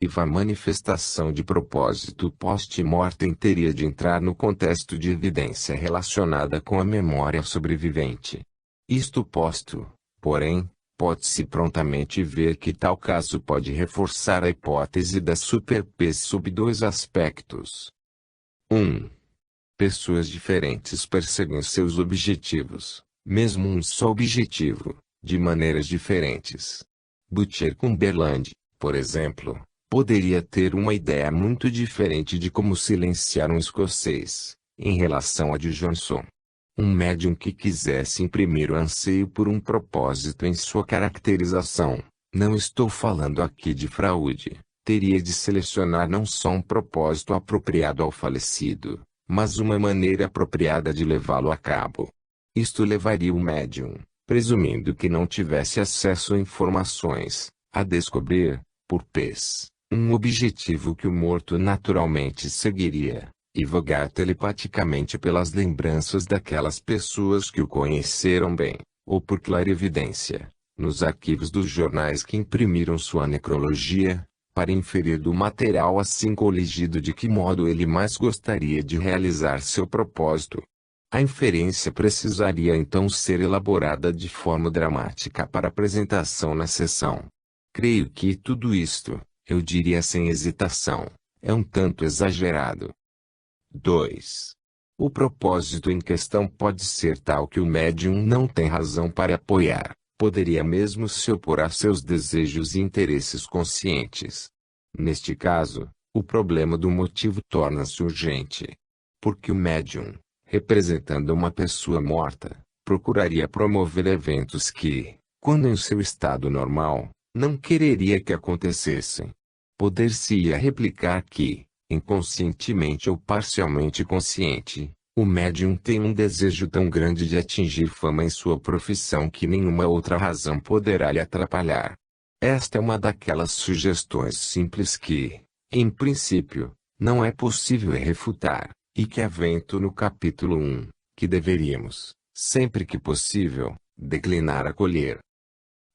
A manifestação de propósito post-mortem teria de entrar no contexto de evidência relacionada com a memória sobrevivente. Isto posto, porém, pode-se prontamente ver que tal caso pode reforçar a hipótese da super-P sob dois aspectos. 1. Pessoas diferentes perseguem seus objetivos, mesmo um só objetivo, de maneiras diferentes. Butcher Cumberland, por exemplo, poderia ter uma ideia muito diferente de como silenciar um escocês, em relação a de Johnson. Um médium que quisesse imprimir o anseio por um propósito em sua caracterização, não estou falando aqui de fraude, teria de selecionar não só um propósito apropriado ao falecido, mas uma maneira apropriada de levá-lo a cabo. Isto levaria o médium, presumindo que não tivesse acesso a informações, a descobrir, por P's, um objetivo que o morto naturalmente seguiria, e vagar telepaticamente pelas lembranças daquelas pessoas que o conheceram bem, ou por clarividência, nos arquivos dos jornais que imprimiram sua necrologia, para inferir do material assim coligido de que modo ele mais gostaria de realizar seu propósito. A inferência precisaria então ser elaborada de forma dramática para apresentação na sessão. Creio que tudo isto, eu diria sem hesitação, é um tanto exagerado. 2. O propósito em questão pode ser tal que o médium não tem razão para apoiar, poderia mesmo se opor a seus desejos e interesses conscientes. Neste caso, o problema do motivo torna-se urgente. Porque o médium, representando uma pessoa morta, procuraria promover eventos que, quando em seu estado normal, não quereria que acontecessem. Poder-se-ia replicar que, inconscientemente ou parcialmente consciente, o médium tem um desejo tão grande de atingir fama em sua profissão que nenhuma outra razão poderá lhe atrapalhar. Esta é uma daquelas sugestões simples que, em princípio, não é possível refutar, e que avento no capítulo 1, que deveríamos, sempre que possível, declinar acolher.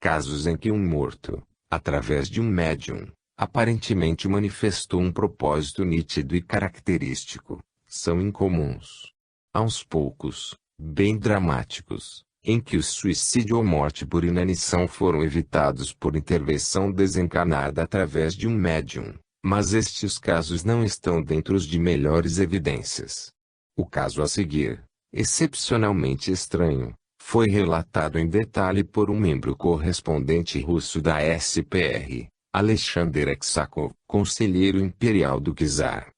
Casos em que um morto, através de um médium, aparentemente manifestou um propósito nítido e característico, são incomuns. Há uns poucos, bem dramáticos, em que o suicídio ou morte por inanição foram evitados por intervenção desencarnada através de um médium, mas estes casos não estão dentro de melhores evidências. O caso a seguir, excepcionalmente estranho, foi relatado em detalhe por um membro correspondente russo da SPR, Alexander Aksakov, conselheiro imperial do czar.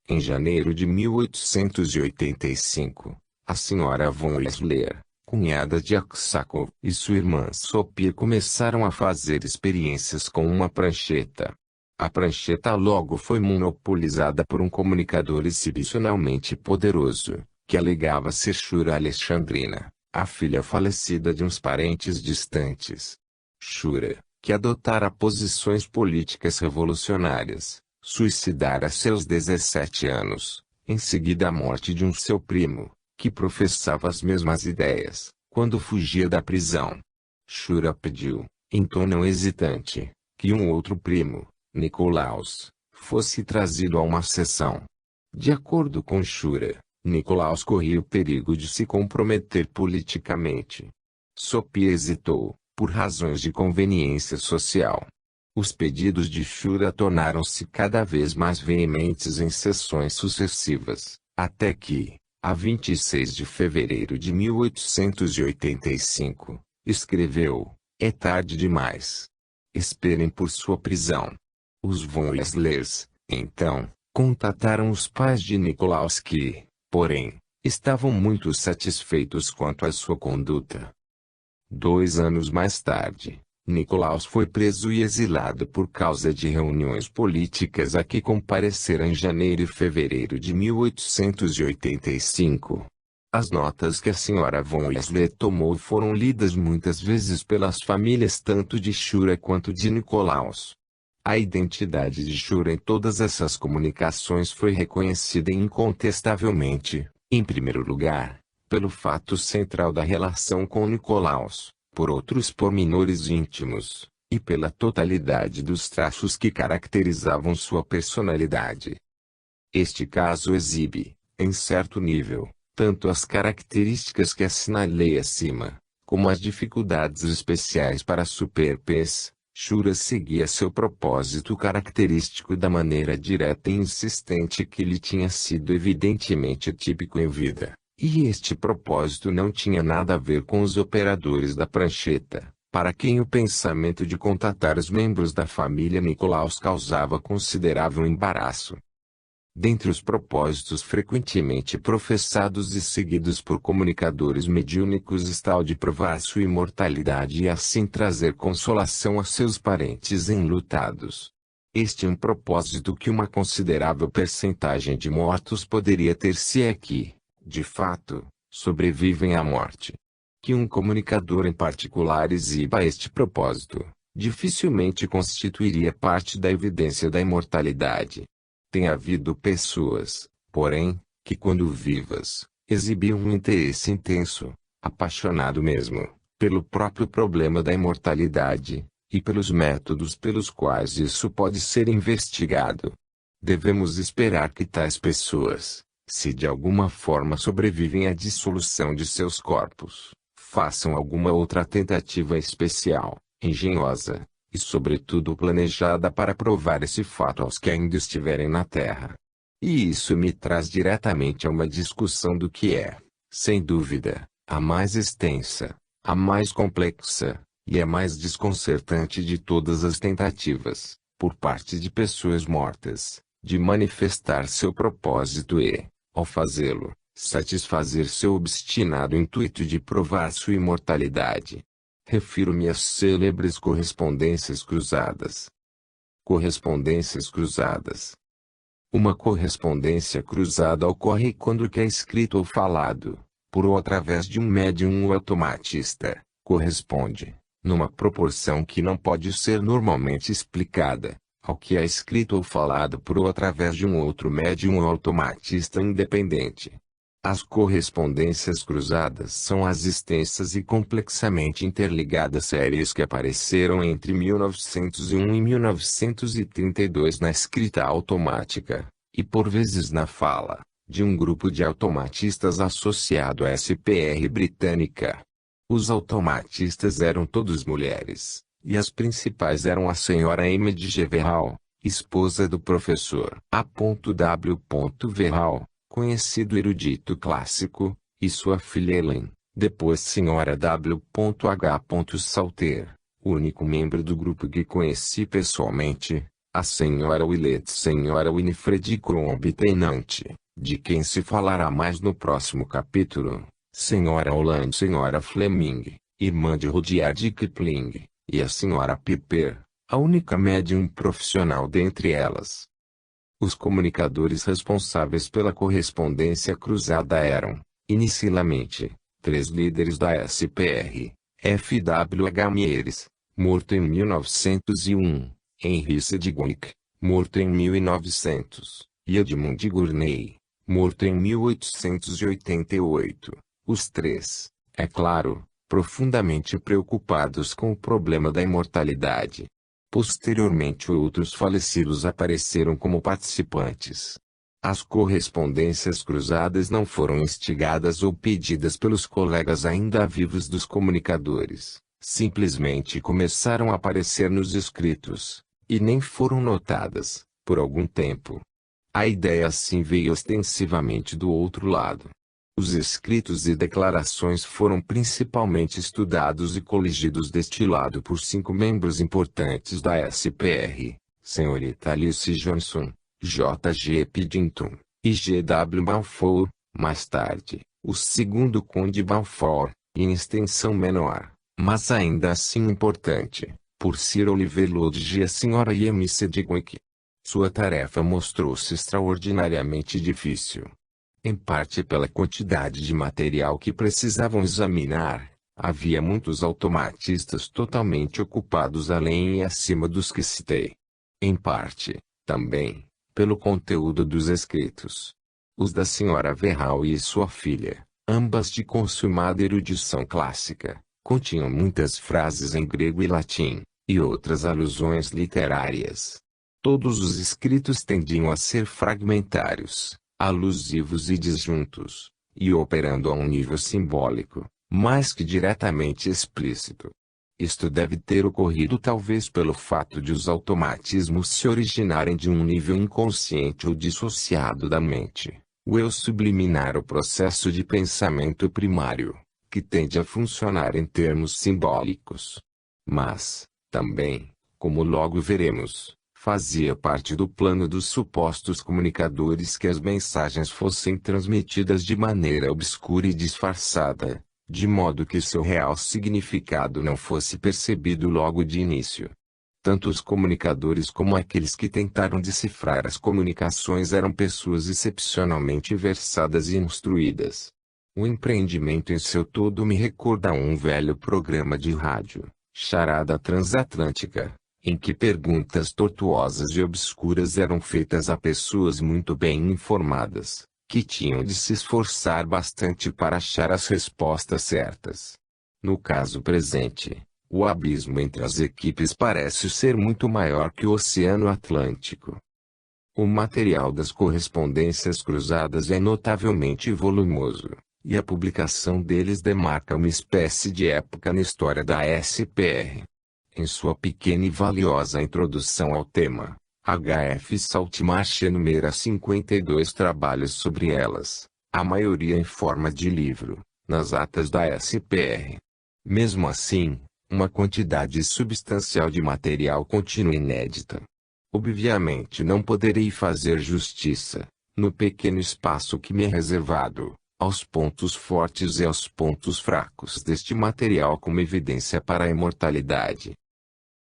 Em janeiro de 1885, a senhora von Wessler, cunhada de Aksakov, e sua irmã Sophia começaram a fazer experiências com uma prancheta. A prancheta logo foi monopolizada por um comunicador excepcionalmente poderoso, que alegava ser Shura Alexandrina, a filha falecida de uns parentes distantes. Shura, que adotara posições políticas revolucionárias, suicidara seus 17 anos, em seguida a morte de um seu primo, que professava as mesmas ideias, quando fugia da prisão. Shura pediu, em tom não hesitante, que um outro primo, Nicolaus, fosse trazido a uma sessão. De acordo com Shura, Nicolaus corria o perigo de se comprometer politicamente. Sophia hesitou, por razões de conveniência social. Os pedidos de Shura tornaram-se cada vez mais veementes em sessões sucessivas, até que, a 26 de fevereiro de 1885, escreveu: "É tarde demais. Esperem por sua prisão." Os von Wesslers, então, contataram os pais de Nicolaus que, porém, estavam muito satisfeitos quanto à sua conduta. 2 anos mais tarde, Nicolaus foi preso e exilado por causa de reuniões políticas a que comparecera em janeiro e fevereiro de 1885. As notas que a senhora von Wessler tomou foram lidas muitas vezes pelas famílias tanto de Shura quanto de Nicolaus. A identidade de Shura em todas essas comunicações foi reconhecida incontestavelmente, em primeiro lugar, pelo fato central da relação com Nicolaus, por outros pormenores íntimos, e pela totalidade dos traços que caracterizavam sua personalidade. Este caso exibe, em certo nível, tanto as características que assinalei acima, como as dificuldades especiais para superpes. Shura seguia seu propósito característico da maneira direta e insistente que lhe tinha sido evidentemente típico em vida, e este propósito não tinha nada a ver com os operadores da prancheta, para quem o pensamento de contatar os membros da família Nicolaus causava considerável embaraço. Dentre os propósitos frequentemente professados e seguidos por comunicadores mediúnicos está o de provar sua imortalidade e assim trazer consolação a seus parentes enlutados. Este é um propósito que uma considerável percentagem de mortos poderia ter se é que, de fato, sobrevivem à morte. Que um comunicador em particular exiba este propósito, dificilmente constituiria parte da evidência da imortalidade. Tem havido pessoas, porém, que quando vivas, exibiam um interesse intenso, apaixonado mesmo, pelo próprio problema da imortalidade, e pelos métodos pelos quais isso pode ser investigado. Devemos esperar que tais pessoas, se de alguma forma sobrevivem à dissolução de seus corpos, façam alguma outra tentativa especial, engenhosa, e sobretudo planejada para provar esse fato aos que ainda estiverem na Terra. E isso me traz diretamente a uma discussão do que é, sem dúvida, a mais extensa, a mais complexa, e a mais desconcertante de todas as tentativas, por parte de pessoas mortas, de manifestar seu propósito e, ao fazê-lo, satisfazer seu obstinado intuito de provar sua imortalidade. Refiro-me às célebres correspondências cruzadas. Correspondências cruzadas. Uma correspondência cruzada ocorre quando o que é escrito ou falado, por ou através de um médium ou automatista, corresponde, numa proporção que não pode ser normalmente explicada, ao que é escrito ou falado por ou através de um outro médium ou automatista independente. As correspondências cruzadas são as extensas e complexamente interligadas séries que apareceram entre 1901 e 1932 na escrita automática, e por vezes na fala, de um grupo de automatistas associado à SPR britânica. Os automatistas eram todos mulheres, e as principais eram a senhora M. de G. Verral, esposa do professor A.W. Verral, conhecido erudito clássico, e sua filha Helen, depois senhora W.H. Salter, o único membro do grupo que conheci pessoalmente, a senhora Willett, senhora Winifred Crombie Tenante, de quem se falará mais no próximo capítulo, senhora Holland, senhora Fleming, irmã de Rudyard Kipling, e a senhora Piper, a única médium profissional dentre elas. Os comunicadores responsáveis pela correspondência cruzada eram, inicialmente, 3 líderes da SPR: F.W.H. Mieres, morto em 1901, Henry Sedgwick, morto em 1900, e Edmund Gurney, morto em 1888. Os três, é claro, profundamente preocupados com o problema da imortalidade. Posteriormente outros falecidos apareceram como participantes. As correspondências cruzadas não foram instigadas ou pedidas pelos colegas ainda vivos dos comunicadores, simplesmente começaram a aparecer nos escritos, e nem foram notadas, por algum tempo. A ideia assim veio ostensivamente do outro lado. Os escritos e declarações foram principalmente estudados e coligidos deste lado por 5 membros importantes da SPR, Srta. Alice Johnson, J.G. Piddington, e G.W. Balfour, mais tarde, o segundo Conde Balfour, em extensão menor, mas ainda assim importante, por Sir Oliver Lodge e a Sra. M. Sedgwick. Sua tarefa mostrou-se extraordinariamente difícil. Em parte pela quantidade de material que precisavam examinar, havia muitos automatistas totalmente ocupados além e acima dos que citei. Em parte, também, pelo conteúdo dos escritos. Os da senhora Verral e sua filha, ambas de consumada erudição clássica, continham muitas frases em grego e latim, e outras alusões literárias. Todos os escritos tendiam a ser fragmentários, alusivos e disjuntos, e operando a um nível simbólico, mais que diretamente explícito. Isto deve ter ocorrido talvez pelo fato de os automatismos se originarem de um nível inconsciente ou dissociado da mente, o eu subliminar o processo de pensamento primário, que tende a funcionar em termos simbólicos. Mas, também, como logo veremos, fazia parte do plano dos supostos comunicadores que as mensagens fossem transmitidas de maneira obscura e disfarçada, de modo que seu real significado não fosse percebido logo de início. Tanto os comunicadores como aqueles que tentaram decifrar as comunicações eram pessoas excepcionalmente versadas e instruídas. O empreendimento em seu todo me recorda a um velho programa de rádio, Charada Transatlântica, em que perguntas tortuosas e obscuras eram feitas a pessoas muito bem informadas, que tinham de se esforçar bastante para achar as respostas certas. No caso presente, o abismo entre as equipes parece ser muito maior que o Oceano Atlântico. O material das correspondências cruzadas é notavelmente volumoso, e a publicação deles demarca uma espécie de época na história da SPR. Em sua pequena e valiosa introdução ao tema, H.F. Saltmarsh enumera 52 trabalhos sobre elas, a maioria em forma de livro, nas atas da SPR. Mesmo assim, uma quantidade substancial de material continua inédita. Obviamente não poderei fazer justiça, no pequeno espaço que me é reservado, aos pontos fortes e aos pontos fracos deste material como evidência para a imortalidade.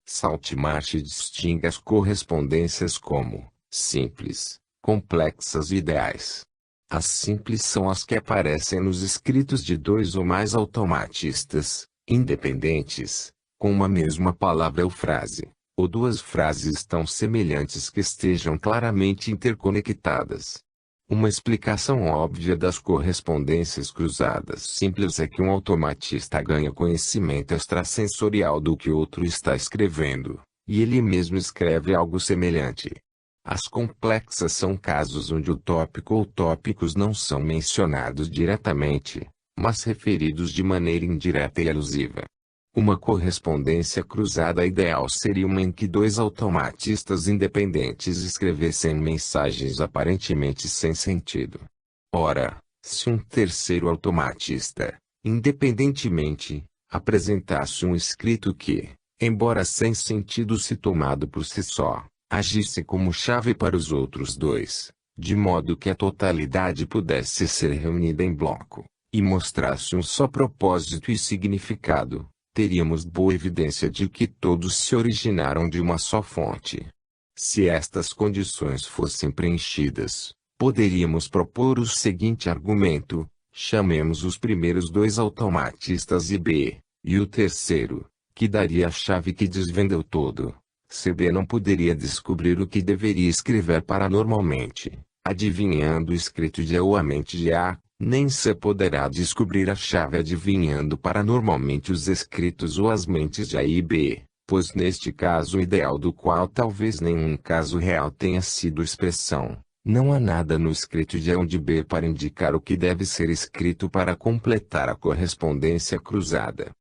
Saltmarsh distingue as correspondências como simples, complexas e ideais. As simples são as que aparecem nos escritos de dois ou mais automatistas, independentes, com uma mesma palavra ou frase, ou duas frases tão semelhantes que estejam claramente interconectadas. Uma explicação óbvia das correspondências cruzadas simples é que um automatista ganha conhecimento extrasensorial do que o outro está escrevendo, e ele mesmo escreve algo semelhante. As complexas são casos onde o tópico ou tópicos não são mencionados diretamente, mas referidos de maneira indireta e alusiva. Uma correspondência cruzada ideal seria uma em que dois automatistas independentes escrevessem mensagens aparentemente sem sentido. Ora, se um terceiro automatista, independentemente, apresentasse um escrito que, embora sem sentido se tomado por si só, agisse como chave para os outros dois, de modo que a totalidade pudesse ser reunida em bloco, e mostrasse um só propósito e significado, teríamos boa evidência de que todos se originaram de uma só fonte. Se estas condições fossem preenchidas, poderíamos propor o seguinte argumento: chamemos os primeiros dois automatistas IB, e o terceiro, que daria a chave que desvenda o todo. CB não poderia descobrir o que deveria escrever paranormalmente, adivinhando o escrito de A ou a mente de A, nem C poderá descobrir a chave adivinhando paranormalmente os escritos ou as mentes de A e B, pois neste caso ideal do qual talvez nenhum caso real tenha sido expressão, não há nada no escrito de A ou de B para indicar o que deve ser escrito para completar a correspondência cruzada.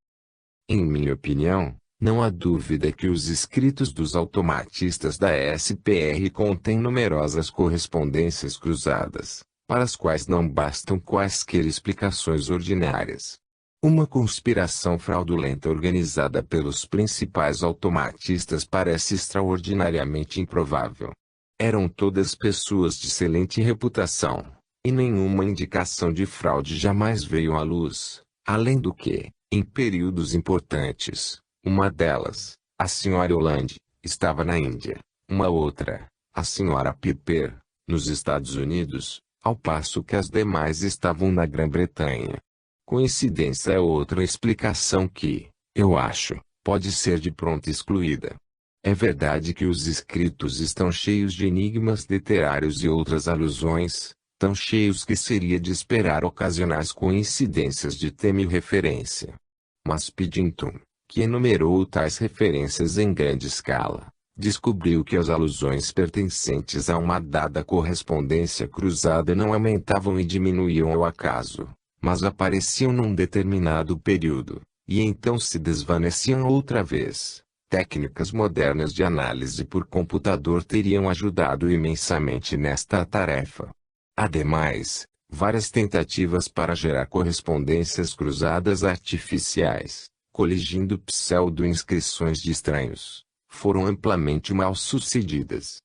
Em minha opinião, não há dúvida que os escritos dos automatistas da SPR contêm numerosas correspondências cruzadas, para as quais não bastam quaisquer explicações ordinárias. Uma conspiração fraudulenta organizada pelos principais automatistas parece extraordinariamente improvável. Eram todas pessoas de excelente reputação, e nenhuma indicação de fraude jamais veio à luz, além do que, em períodos importantes, uma delas, a Sra. Holland, estava na Índia, uma outra, a Sra. Piper, nos Estados Unidos, ao passo que as demais estavam na Grã-Bretanha. Coincidência é outra explicação que, eu acho, pode ser de pronto excluída. É verdade que os escritos estão cheios de enigmas literários e outras alusões, tão cheios que seria de esperar ocasionais coincidências de tema e referência. Mas Piddington, que enumerou tais referências em grande escala, descobriu que as alusões pertencentes a uma dada correspondência cruzada não aumentavam e diminuíam ao acaso, mas apareciam num determinado período, e então se desvaneciam outra vez. Técnicas modernas de análise por computador teriam ajudado imensamente nesta tarefa. Ademais, várias tentativas para gerar correspondências cruzadas artificiais, coligindo pseudo-inscrições de estranhos, foram amplamente mal-sucedidas.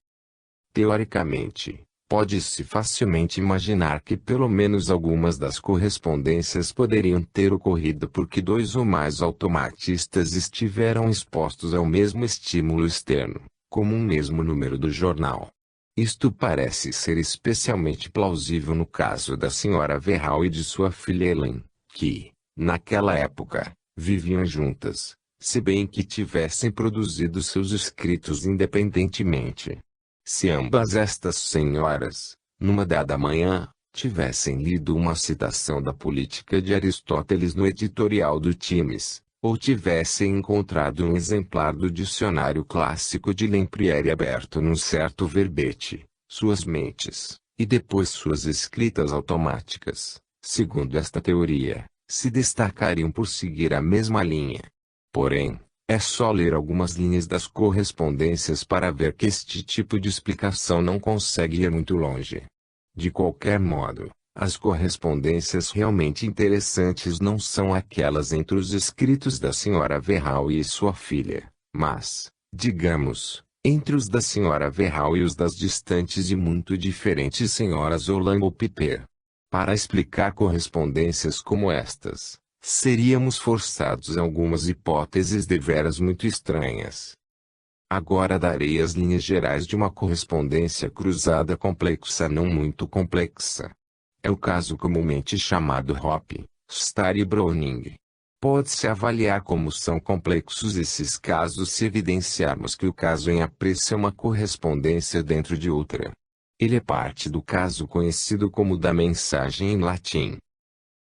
Teoricamente, pode-se facilmente imaginar que pelo menos algumas das correspondências poderiam ter ocorrido porque dois ou mais automatistas estiveram expostos ao mesmo estímulo externo, como um mesmo número do jornal. Isto parece ser especialmente plausível no caso da Sra. Verhal e de sua filha Ellen, que, naquela época, viviam juntas, se bem que tivessem produzido seus escritos independentemente. Se ambas estas senhoras, numa dada manhã, tivessem lido uma citação da Política de Aristóteles no editorial do Times, ou tivessem encontrado um exemplar do Dicionário Clássico de Lempriere aberto num certo verbete, suas mentes, e depois suas escritas automáticas, segundo esta teoria, se destacariam por seguir a mesma linha. Porém, é só ler algumas linhas das correspondências para ver que este tipo de explicação não consegue ir muito longe. De qualquer modo, as correspondências realmente interessantes não são aquelas entre os escritos da Sra. Verhal e sua filha, mas, digamos, entre os da Sra. Verhal e os das distantes e muito diferentes senhoras Holland ou Piper. Para explicar correspondências como estas, seríamos forçados a algumas hipóteses deveras muito estranhas. Agora darei as linhas gerais de uma correspondência cruzada complexa não muito complexa. É o caso comumente chamado Hoppe, Starr e Browning. Pode-se avaliar como são complexos esses casos se evidenciarmos que o caso em apreço é uma correspondência dentro de outra. Ele é parte do caso conhecido como da mensagem em latim.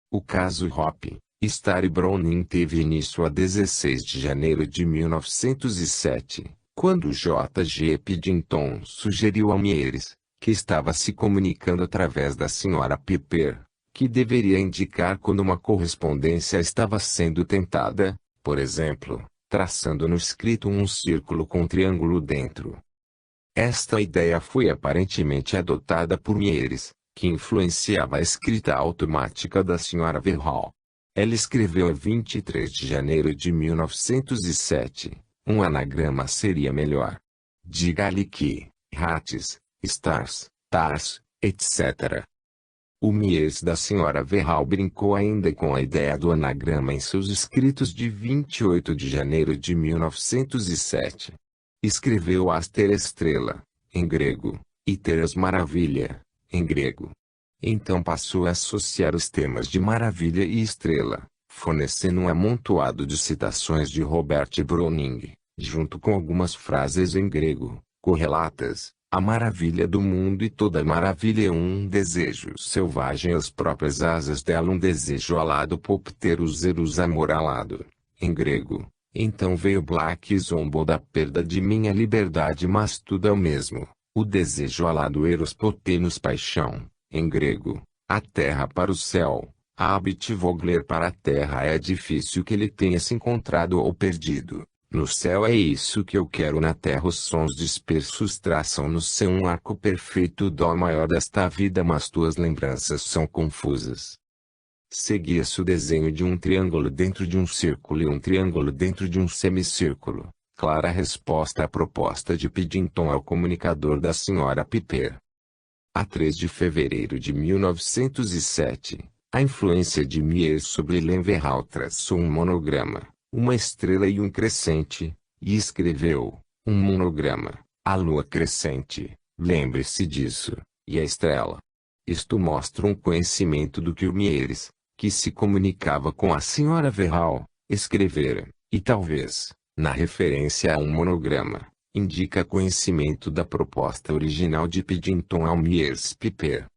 O caso Hoppe, Starr e Browning teve início a 16 de janeiro de 1907, quando J. G. Piddington sugeriu a Mieres, que estava se comunicando através da Sra. Piper, que deveria indicar quando uma correspondência estava sendo tentada, por exemplo, traçando no escrito um círculo com um triângulo dentro. Esta ideia foi aparentemente adotada por Mieres, que influenciava a escrita automática da Sra. Verhal. Ela escreveu a 23 de janeiro de 1907, um anagrama seria melhor. Diga-lhe que, rates, stars, tars, etc. O Mies da Sra. Verhal brincou ainda com a ideia do anagrama em seus escritos de 28 de janeiro de 1907. Escreveu Aster estrela, em grego, e Teras maravilha, em grego. Então passou a associar os temas de maravilha e estrela, fornecendo um amontoado de citações de Robert Browning, junto com algumas frases em grego, correlatas. A maravilha do mundo e toda maravilha é um desejo selvagem, as próprias asas dela um desejo alado popterus erus amor alado, em grego. Então veio Black Zombo da perda de minha liberdade, mas tudo é o mesmo, o desejo alado eros potenus paixão, em grego, a terra para o céu, a habit vogler para a terra é difícil que ele tenha se encontrado ou perdido. No céu é isso que eu quero, na terra os sons dispersos traçam no céu um arco perfeito, dó maior desta vida, mas tuas lembranças são confusas. Seguia-se o desenho de um triângulo dentro de um círculo e um triângulo dentro de um semicírculo. Clara resposta à proposta de Piddington ao comunicador da Sra. Piper. A 3 de fevereiro de 1907, a influência de Mies sobre Helene Verhal traçou um monograma, uma estrela e um crescente, e escreveu, um monograma, a lua crescente, lembre-se disso, e a estrela. Isto mostra um conhecimento do que o Mieres, que se comunicava com a Sra. Verhal, escrevera, e talvez, na referência a um monograma, indica conhecimento da proposta original de Piddington ao Mies Piper.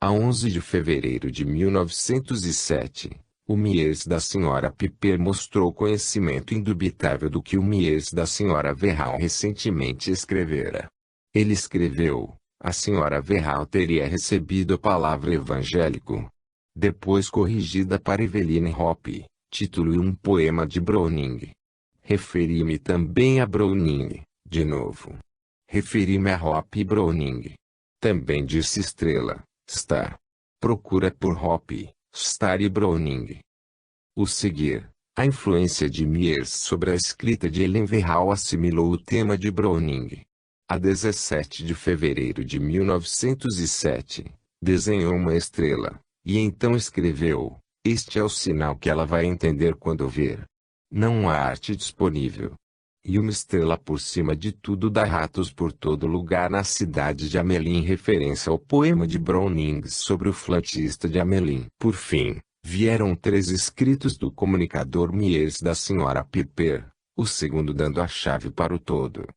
A 11 de fevereiro de 1907, O Mies da Sra. Piper mostrou conhecimento indubitável do que o Mies da Sra. Verhal recentemente escrevera. Ele escreveu: a Sra. Verhal teria recebido a palavra evangélico, depois corrigida para Eveline Hoppe, título e um poema de Browning. Referi-me também a Browning, de novo. Referi-me a Hoppe e Browning. Também disse Estrela, Star. Procura por Hoppe, Star e Browning. O seguir, a influência de Mies sobre a escrita de Helen Verhal assimilou o tema de Browning. A 17 de fevereiro de 1907, desenhou uma estrela, e então escreveu: este é o sinal que ela vai entender quando ver. Não há arte disponível. E uma estrela por cima de tudo dá ratos por todo lugar na cidade de Hamelin, em referência ao poema de Browning sobre o flautista de Hamelin. Por fim, vieram 3 escritos do comunicador Mies da Sra. Piper, o segundo dando a chave para o todo.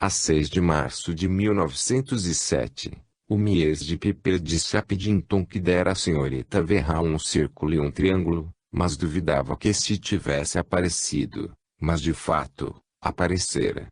A 6 de março de 1907, o Mies de Piper disse a Piddington que dera à senhorita Verhal um círculo e um triângulo, mas duvidava que este tivesse aparecido, mas de fato, aparecera.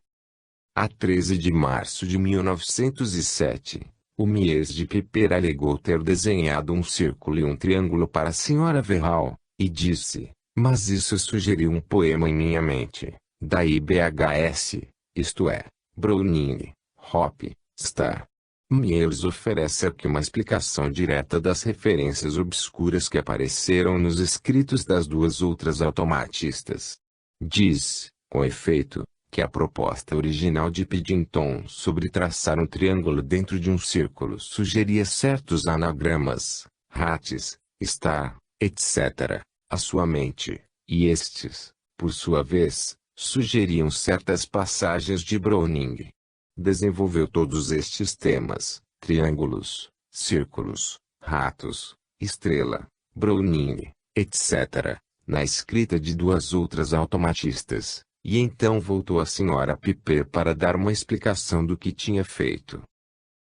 A 13 de março de 1907, o Mies de Piper alegou ter desenhado um círculo e um triângulo para a Sra. Verhal, e disse: mas isso sugeriu um poema em minha mente, daí BHS, isto é, Browning, Hoppe, Star. Mies oferece aqui uma explicação direta das referências obscuras que apareceram nos escritos das 2 outras automatistas. Diz, com efeito, que a proposta original de Piddington sobre traçar um triângulo dentro de um círculo sugeria certos anagramas, Rates, Star, etc., à sua mente, e estes, por sua vez, sugeriam certas passagens de Browning. Desenvolveu todos estes temas, triângulos, círculos, ratos, estrela, Browning, etc., na escrita de 2 outras automatistas, e então voltou à Sra. Piper para dar uma explicação do que tinha feito.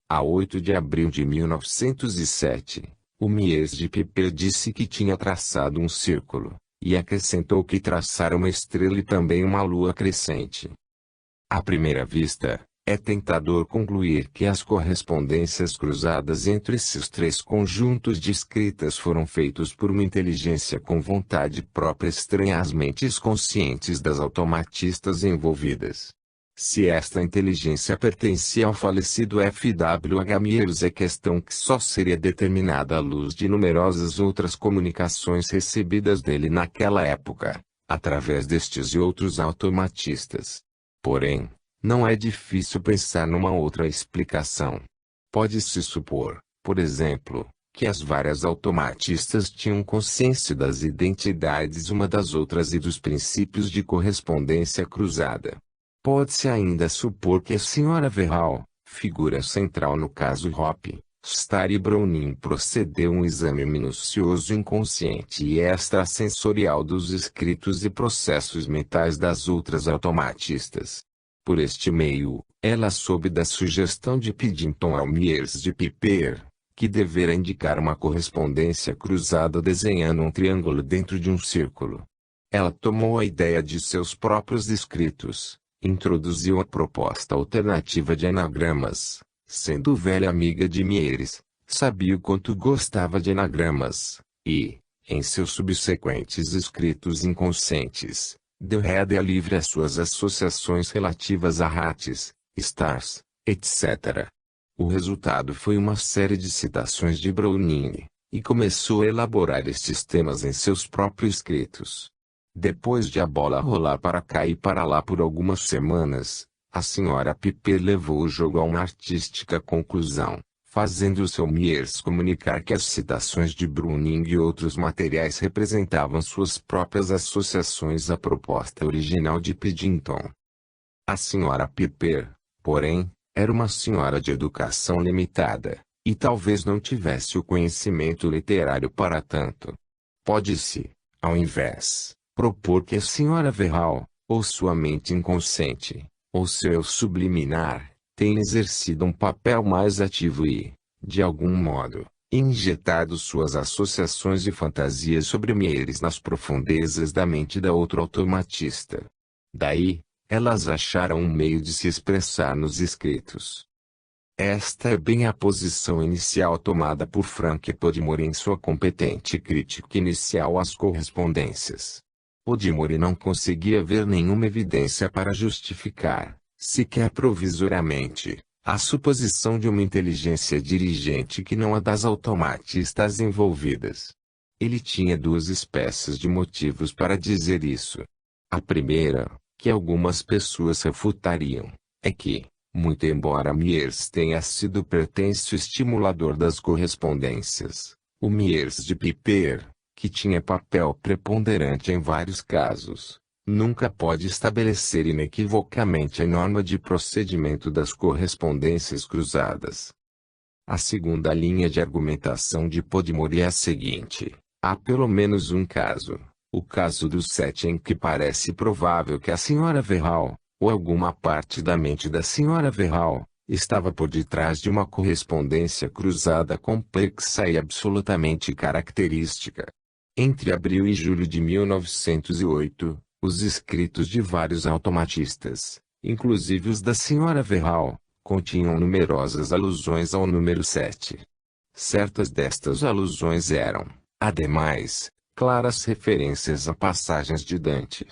A 8 de abril de 1907, o Mies de Piper disse que tinha traçado um círculo, e acrescentou que traçara uma estrela e também uma lua crescente. À primeira vista, é tentador concluir que as correspondências cruzadas entre esses 3 conjuntos de escritas foram feitos por uma inteligência com vontade própria estranha às mentes conscientes das automatistas envolvidas. Se esta inteligência pertencia ao falecido F.W.H. Mies é questão que só seria determinada à luz de numerosas outras comunicações recebidas dele naquela época, através destes e outros automatistas. Porém, não é difícil pensar numa outra explicação. Pode-se supor, por exemplo, que as várias automatistas tinham consciência das identidades uma das outras e dos princípios de correspondência cruzada. Pode-se ainda supor que a Sra. Verhal, figura central no caso Hoppe, Star e Browning, procedeu um exame minucioso inconsciente e extrasensorial dos escritos e processos mentais das outras automatistas. Por este meio, ela soube da sugestão de Piddington ao Mies de Piper, que devera indicar uma correspondência cruzada desenhando um triângulo dentro de um círculo. Ela tomou a ideia de seus próprios escritos, introduziu a proposta alternativa de anagramas, sendo velha amiga de Mies, sabia o quanto gostava de anagramas, e, em seus subsequentes escritos inconscientes, deu rédea livre às suas associações relativas a rates, stars, etc. O resultado foi uma série de citações de Browning, e começou a elaborar estes temas em seus próprios escritos. Depois de a bola rolar para cá e para lá por algumas semanas, a Sra. Piper levou o jogo a uma artística conclusão, fazendo o seu Mies comunicar que as citações de Browning e outros materiais representavam suas próprias associações à proposta original de Piddington. A Sra. Piper, porém, era uma senhora de educação limitada, e talvez não tivesse o conhecimento literário para tanto. Pode-se, ao invés, propor que a Sra. Verhal, ou sua mente inconsciente, ou seu eu subliminar, tenha exercido um papel mais ativo e, de algum modo, injetado suas associações e fantasias sobre Mieres nas profundezas da mente da outra automatista. Daí, elas acharam um meio de se expressar nos escritos. Esta é bem a posição inicial tomada por Frank Podmore em sua competente crítica inicial às correspondências. Podmore não conseguia ver nenhuma evidência para justificar, sequer provisoriamente, a suposição de uma inteligência dirigente que não a das automatistas envolvidas. Ele tinha duas espécies de motivos para dizer isso. A primeira, que algumas pessoas refutariam, é que, muito embora Mieres tenha sido o pretexto estimulador das correspondências, o Mieres de Piper, que tinha papel preponderante em vários casos, nunca pode estabelecer inequivocamente a norma de procedimento das correspondências cruzadas. A segunda linha de argumentação de Podmore é a seguinte: há pelo menos um caso, o caso do 7, em que parece provável que a Sra. Verhal, ou alguma parte da mente da Sra. Verhal, estava por detrás de uma correspondência cruzada complexa e absolutamente característica. Entre abril e julho de 1908, os escritos de vários automatistas, inclusive os da Sra. Verhal, continham numerosas alusões ao número 7. Certas destas alusões eram, ademais, claras referências a passagens de Dante.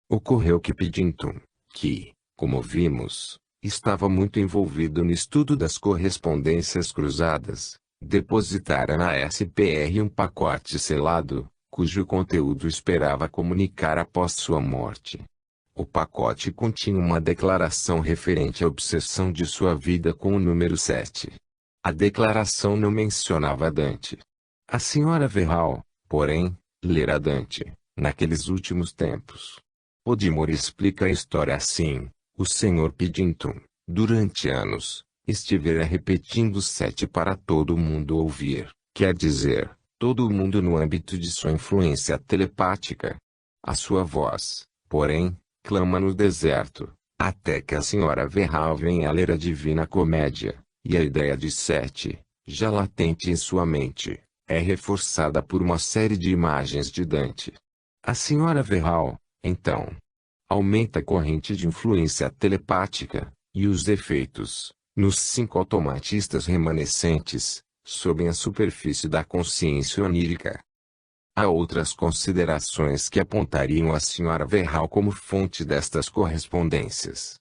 Ocorreu que Piddington, que, como vimos, estava muito envolvido no estudo das correspondências cruzadas, depositara na SPR um pacote selado, cujo conteúdo esperava comunicar após sua morte. O pacote continha uma declaração referente à obsessão de sua vida com o número 7. A declaração não mencionava Dante. A Sra. Verhal, porém, lera Dante, naqueles últimos tempos. Podmore explica a história assim: o Sr. Piddington, durante anos, estivera repetindo 7 para todo mundo ouvir, quer dizer, todo mundo no âmbito de sua influência telepática. A sua voz, porém, clama no deserto, até que a Sra. Verhal venha a ler a Divina Comédia, e a ideia de 7, já latente em sua mente, é reforçada por uma série de imagens de Dante. A Sra. Verhal, então, aumenta a corrente de influência telepática, e os efeitos, nos 5 automatistas remanescentes, sobem a superfície da consciência onírica. Há outras considerações que apontariam a Sra. Verhal como fonte destas correspondências.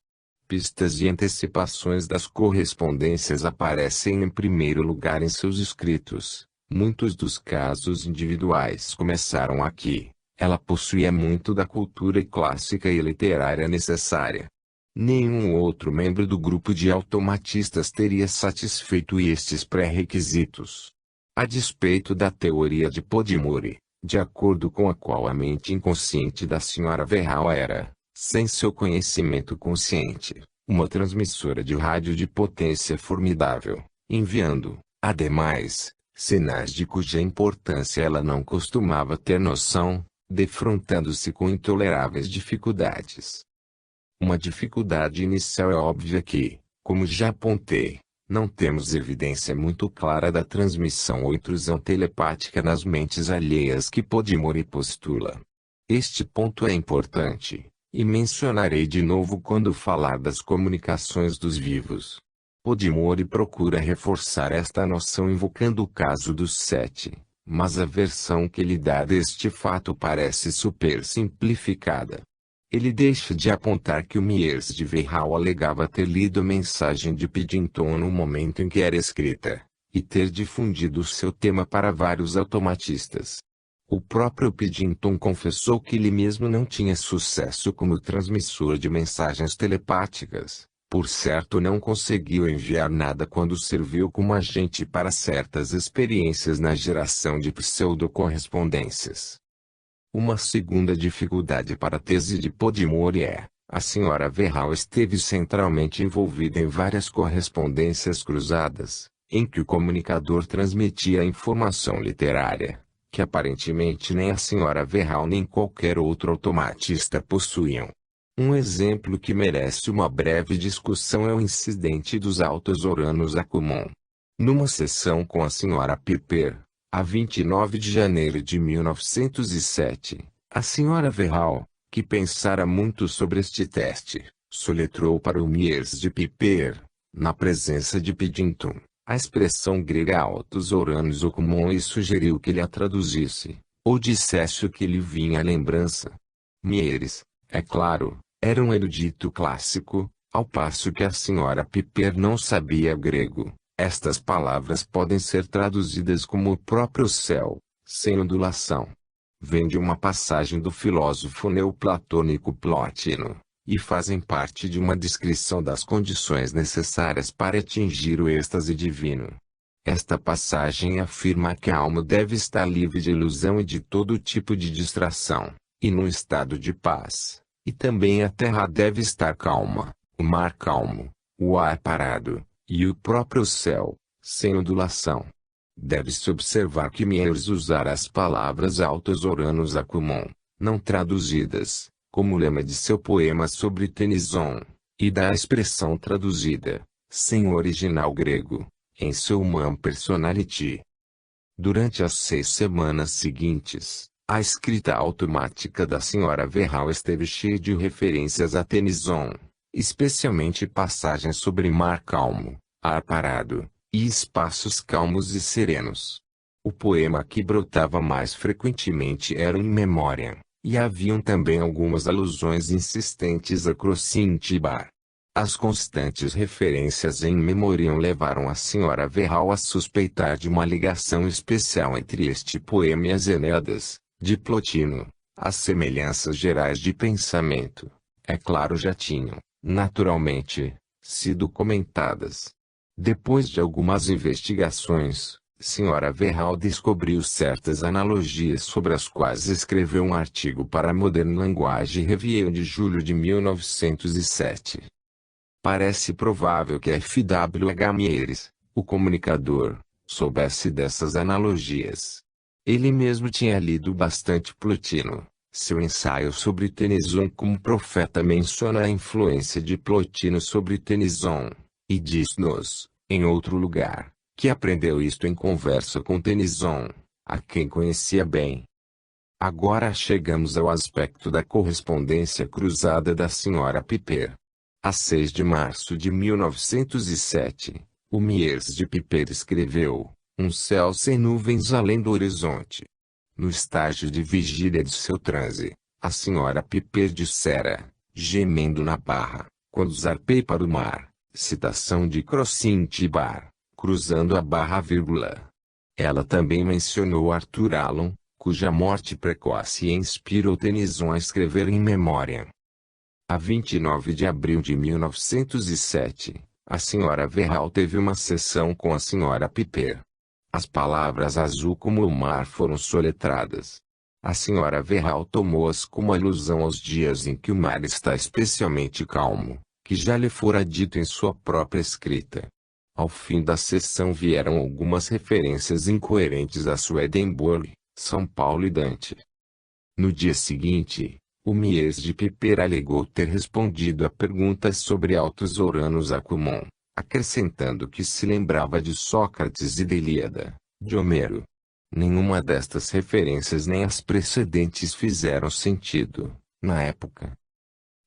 Pistas e antecipações das correspondências aparecem em primeiro lugar em seus escritos. Muitos dos casos individuais começaram aqui. Ela possuía muito da cultura clássica e literária necessária. Nenhum outro membro do grupo de automatistas teria satisfeito estes pré-requisitos. A despeito da teoria de Podmore, de acordo com a qual a mente inconsciente da Sra. Verhal era, sem seu conhecimento consciente, uma transmissora de rádio de potência formidável, enviando, ademais, sinais de cuja importância ela não costumava ter noção, defrontando-se com intoleráveis dificuldades. Uma dificuldade inicial é óbvia que, como já apontei, não temos evidência muito clara da transmissão ou intrusão telepática nas mentes alheias que Podmore postula. Este ponto é importante, e mencionarei de novo quando falar das comunicações dos vivos. Podmore procura reforçar esta noção invocando o caso dos 7, mas a versão que ele dá deste fato parece super simplificada. Ele deixa de apontar que o Mieres de Verhal alegava ter lido a mensagem de Piddington no momento em que era escrita, e ter difundido seu tema para vários automatistas. O próprio Piddington confessou que ele mesmo não tinha sucesso como transmissor de mensagens telepáticas, por certo não conseguiu enviar nada quando serviu como agente para certas experiências na geração de pseudo-correspondências. Uma segunda dificuldade para a tese de Podmore é: a Sra. Verhal esteve centralmente envolvida em várias correspondências cruzadas, em que o comunicador transmitia a informação literária, que aparentemente nem a Sra. Verhal nem qualquer outro automatista possuíam. Um exemplo que merece uma breve discussão é o incidente dos altos Oranos Akumon. Numa sessão com a Sra. Piper, a 29 de janeiro de 1907, a Sra. Verhal, que pensara muito sobre este teste, soletrou para o Miers de Piper, na presença de Piddington, a expressão grega autos oranos okumon e sugeriu que ele a traduzisse, ou dissesse o que lhe vinha à lembrança. Mieres, é claro, era um erudito clássico, ao passo que a Sra. Piper não sabia grego. Estas palavras podem ser traduzidas como o próprio céu, sem ondulação. Vem de uma passagem do filósofo neoplatônico Plotino, e fazem parte de uma descrição das condições necessárias para atingir o êxtase divino. Esta passagem afirma que a alma deve estar livre de ilusão e de todo tipo de distração, e num estado de paz, e também a terra deve estar calma, o mar calmo, o ar parado, e o próprio céu, sem ondulação. Deve-se observar que Miers usara as palavras autos oranos akumon, não traduzidas, como lema de seu poema sobre Tennyson, e da expressão traduzida, sem o original grego, em seu human personality. Durante as 6 semanas seguintes, a escrita automática da Sra. Verhal esteve cheia de referências a Tennyson, especialmente passagens sobre mar calmo, ar parado, e espaços calmos e serenos. O poema que brotava mais frequentemente era In Memoriam, e haviam também algumas alusões insistentes a Crocíntibar. As constantes referências em Memoriam levaram a Sra. Verhal a suspeitar de uma ligação especial entre este poema e as Enéadas, de Plotino. As semelhanças gerais de pensamento, é claro, já tinham, naturalmente, sido comentadas. Depois de algumas investigações, Sra. Verhal descobriu certas analogias sobre as quais escreveu um artigo para a Modern Language Review de julho de 1907. Parece provável que F. W. H. Mieres, o comunicador, soubesse dessas analogias. Ele mesmo tinha lido bastante Plotino. Seu ensaio sobre Tennyson como profeta menciona a influência de Plotino sobre Tennyson, e diz-nos, em outro lugar, que aprendeu isto em conversa com Tennyson, a quem conhecia bem. Agora chegamos ao aspecto da correspondência cruzada da Sra. Piper. A 6 de março de 1907, o Miers de Piper escreveu, um céu sem nuvens além do horizonte. No estágio de vigília de seu transe, a Sra. Piper dissera, gemendo na barra, quando zarpei para o mar, citação de Crocíntibar, cruzando a barra vírgula. Ela também mencionou Arthur Allon, cuja morte precoce inspirou Tennyson a escrever In Memoriam. A 29 de abril de 1907, a Sra. Verhal teve uma sessão com a Sra. Piper. As palavras azul como o mar foram soletradas. A Sra. Verhal tomou-as como alusão aos dias em que o mar está especialmente calmo, que já lhe fora dito em sua própria escrita. Ao fim da sessão vieram algumas referências incoerentes a Swedenborg, São Paulo e Dante. No dia seguinte, o Miers de Piper alegou ter respondido a perguntas sobre autos oranos akumon, acrescentando que se lembrava de Sócrates e da Ilíada, de Homero. Nenhuma destas referências nem as precedentes fizeram sentido, na época.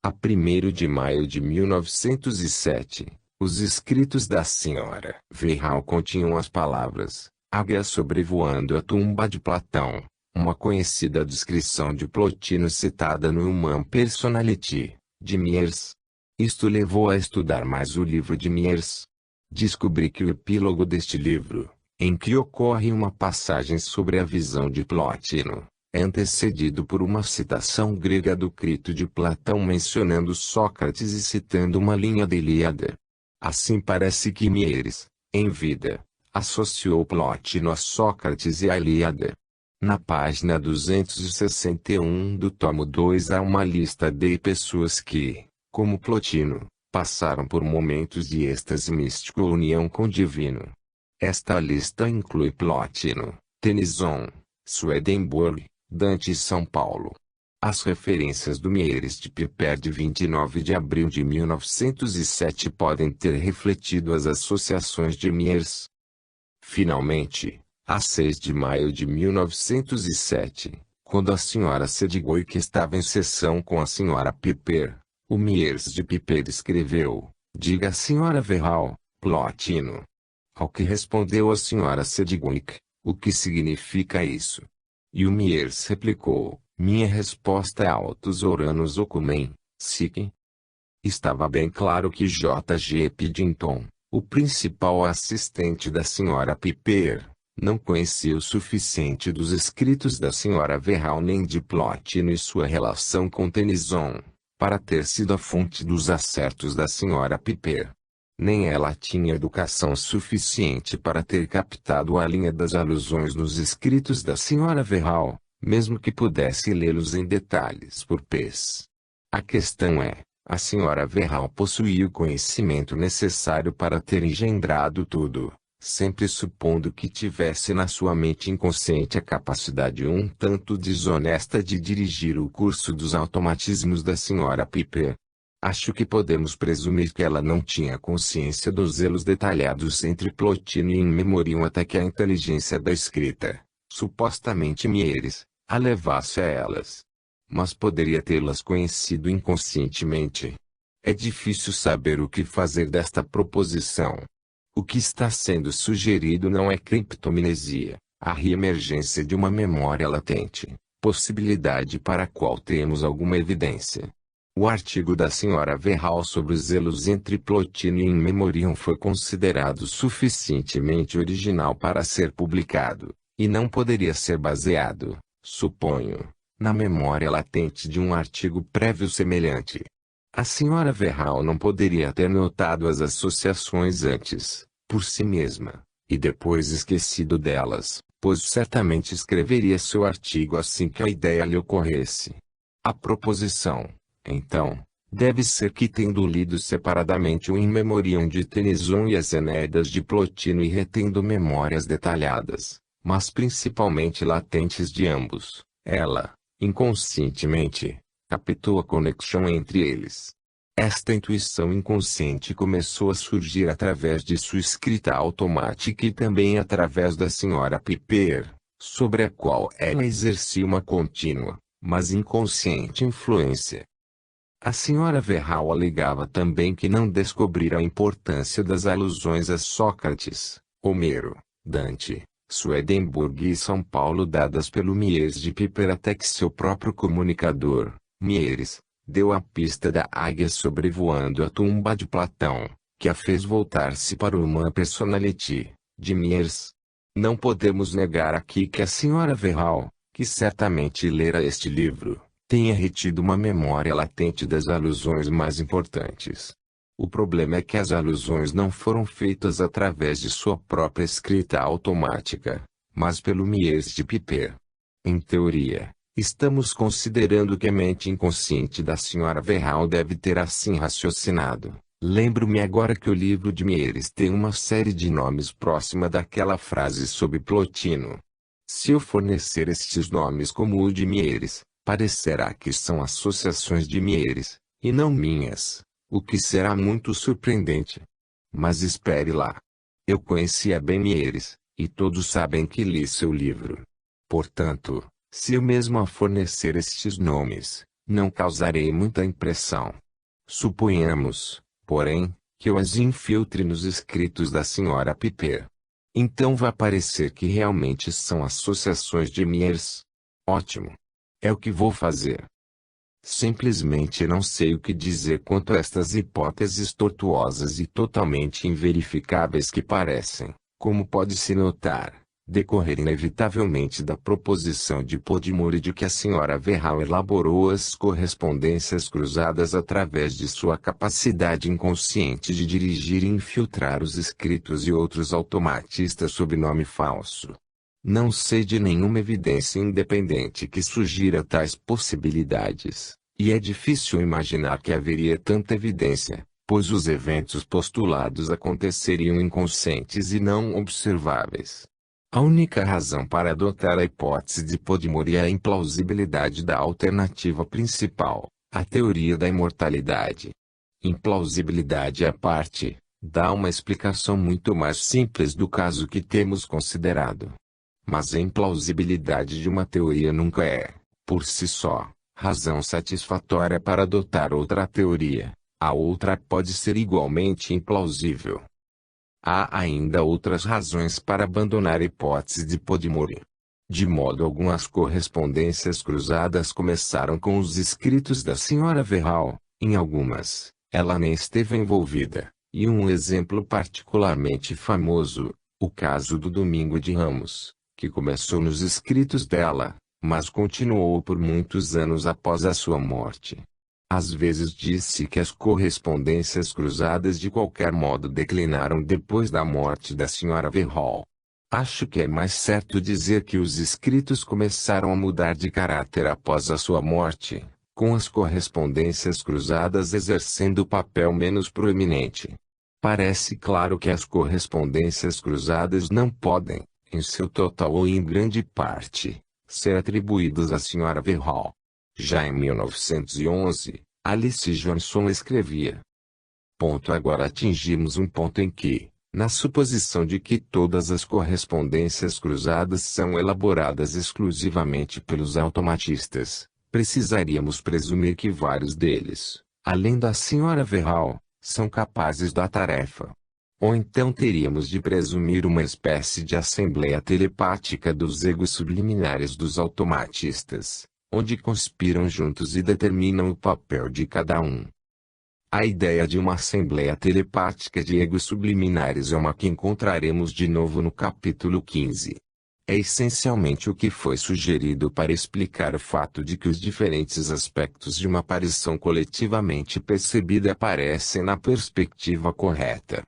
A 1º de maio de 1907, os escritos da Sra. Verhal continham as palavras, águia sobrevoando a tumba de Platão, uma conhecida descrição de Plotino citada no Human Personality, de Miers. Isto levou a estudar mais o livro de Miers. Descobri que o epílogo deste livro, em que ocorre uma passagem sobre a visão de Plotino, é antecedido por uma citação grega do Crito de Platão mencionando Sócrates e citando uma linha da Ilíada. Assim parece que Miers, em vida, associou Plotino a Sócrates e a Ilíada. Na página 261 do tomo 2 há uma lista de pessoas que, como Plotino, passaram por momentos de êxtase místico ou união com o divino. Esta lista inclui Plotino, Tennyson, Swedenborg, Dante e São Paulo. As referências do Miers de Piper de 29 de abril de 1907 podem ter refletido as associações de Miers. Finalmente, a 6 de maio de 1907, quando a Sra. Sedgwick estava em sessão com a Sra. Piper, o Myers de Piper escreveu: "Diga à Sra. Verhal, Plotino." Ao que respondeu a Sra. Sedgwick: "O que significa isso?" E o Myers replicou: "Minha resposta é Autos Oranos Ocumen, Sic." Estava bem claro que J. G. Piddington, o principal assistente da Sra. Piper, não conhecia o suficiente dos escritos da Sra. Verhal nem de Plotino e sua relação com Tennyson, para ter sido a fonte dos acertos da Sra. Piper. Nem ela tinha educação suficiente para ter captado a linha das alusões nos escritos da Sra. Verhal, mesmo que pudesse lê-los em detalhes por vez. A questão é, a Sra. Verhal possuía o conhecimento necessário para ter engendrado tudo, sempre supondo que tivesse na sua mente inconsciente a capacidade um tanto desonesta de dirigir o curso dos automatismos da Sra. Piper. Acho que podemos presumir que ela não tinha consciência dos elos detalhados entre Plotino e In Memoriam até que a inteligência da escrita, supostamente Mieres, a levasse a elas. Mas poderia tê-las conhecido inconscientemente. É difícil saber o que fazer desta proposição. O que está sendo sugerido não é criptomnesia, a reemergência de uma memória latente, possibilidade para a qual temos alguma evidência. O artigo da Sra. Verhal sobre os elos entre Plotino e In Memoriam foi considerado suficientemente original para ser publicado, e não poderia ser baseado, suponho, na memória latente de um artigo prévio semelhante. A Sra. Verhal não poderia ter notado as associações antes, por si mesma, e depois esquecido delas, pois certamente escreveria seu artigo assim que a ideia lhe ocorresse. A proposição, então, deve ser que tendo lido separadamente o In Memoriam de Tennyson e as Enéidas de Plotino e retendo memórias detalhadas, mas principalmente latentes de ambos, ela, inconscientemente, captou a conexão entre eles. Esta intuição inconsciente começou a surgir através de sua escrita automática e também através da Sra. Piper, sobre a qual ela exercia uma contínua, mas inconsciente influência. A Sra. Verhal alegava também que não descobrira a importância das alusões a Sócrates, Homero, Dante, Swedenborg e São Paulo dadas pelo Myers de Piper até que seu próprio comunicador, Myers, deu a pista da águia sobrevoando a tumba de Platão, que a fez voltar-se para o Human Personality, de Myers. Não podemos negar aqui que a Sra. Verhal, que certamente lera este livro, tenha retido uma memória latente das alusões mais importantes. O problema é que as alusões não foram feitas através de sua própria escrita automática, mas pelo Myers de Piper. Em teoria, estamos considerando que a mente inconsciente da Sra. Verhal deve ter assim raciocinado. Lembro-me agora que o livro de Myers tem uma série de nomes próxima daquela frase sobre Plotino. Se eu fornecer estes nomes como o de Myers, parecerá que são associações de Myers, e não minhas, o que será muito surpreendente. Mas espere lá. Eu conhecia bem Myers, e todos sabem que li seu livro. Portanto, se eu mesmo a fornecer estes nomes, não causarei muita impressão. Suponhamos, porém, que eu as infiltre nos escritos da Sra. Piper. Então vai parecer que realmente são associações de Myers. Ótimo. É o que vou fazer. Simplesmente não sei o que dizer quanto a estas hipóteses tortuosas e totalmente inverificáveis que parecem, como pode-se notar, decorrer inevitavelmente da proposição de Podmore de que a Sra. Verhal elaborou as correspondências cruzadas através de sua capacidade inconsciente de dirigir e infiltrar os escritos e outros automatistas sob nome falso. Não sei de nenhuma evidência independente que sugira tais possibilidades, e é difícil imaginar que haveria tanta evidência, pois os eventos postulados aconteceriam inconscientes e não observáveis. A única razão para adotar a hipótese de Podmore é a implausibilidade da alternativa principal, a teoria da imortalidade. Implausibilidade à parte, dá uma explicação muito mais simples do caso que temos considerado. Mas a implausibilidade de uma teoria nunca é, por si só, razão satisfatória para adotar outra teoria. A outra pode ser igualmente implausível. Há ainda outras razões para abandonar a hipótese de Podmore. De modo algum, as correspondências cruzadas começaram com os escritos da Sra. Verhal. Em algumas, ela nem esteve envolvida, e um exemplo particularmente famoso, o caso do Domingo de Ramos, que começou nos escritos dela, mas continuou por muitos anos após a sua morte. Às vezes disse que as correspondências cruzadas de qualquer modo declinaram depois da morte da Sra. Verhal. Acho que é mais certo dizer que os escritos começaram a mudar de caráter após a sua morte, com as correspondências cruzadas exercendo papel menos proeminente. Parece claro que as correspondências cruzadas não podem, em seu total ou em grande parte, ser atribuídas à Sra. Verhal. Já em 1911, Alice Johnson escrevia. Agora atingimos um ponto em que, na suposição de que todas as correspondências cruzadas são elaboradas exclusivamente pelos automatistas, precisaríamos presumir que vários deles, além da Sra. Verhal, são capazes da tarefa. Ou então teríamos de presumir uma espécie de assembleia telepática dos egos subliminares dos automatistas, onde conspiram juntos e determinam o papel de cada um. A ideia de uma assembleia telepática de egos subliminares é uma que encontraremos de novo no capítulo 15. É essencialmente o que foi sugerido para explicar o fato de que os diferentes aspectos de uma aparição coletivamente percebida aparecem na perspectiva correta.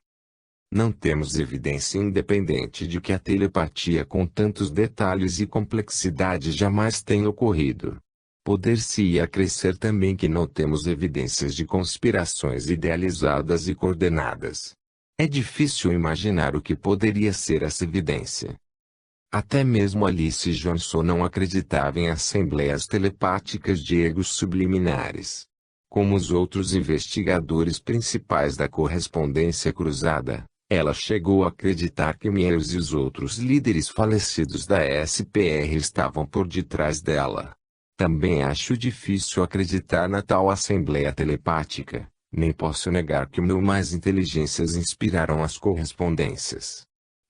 Não temos evidência independente de que a telepatia com tantos detalhes e complexidade jamais tenha ocorrido. Poder-se-ia crescer também que não temos evidências de conspirações idealizadas e coordenadas. É difícil imaginar o que poderia ser essa evidência. Até mesmo Alice Johnson não acreditava em assembleias telepáticas de egos subliminares. Como os outros investigadores principais da correspondência cruzada, ela chegou a acreditar que Meares e os outros líderes falecidos da SPR estavam por detrás dela. Também acho difícil acreditar na tal assembleia telepática, nem posso negar que mais inteligências inspiraram as correspondências.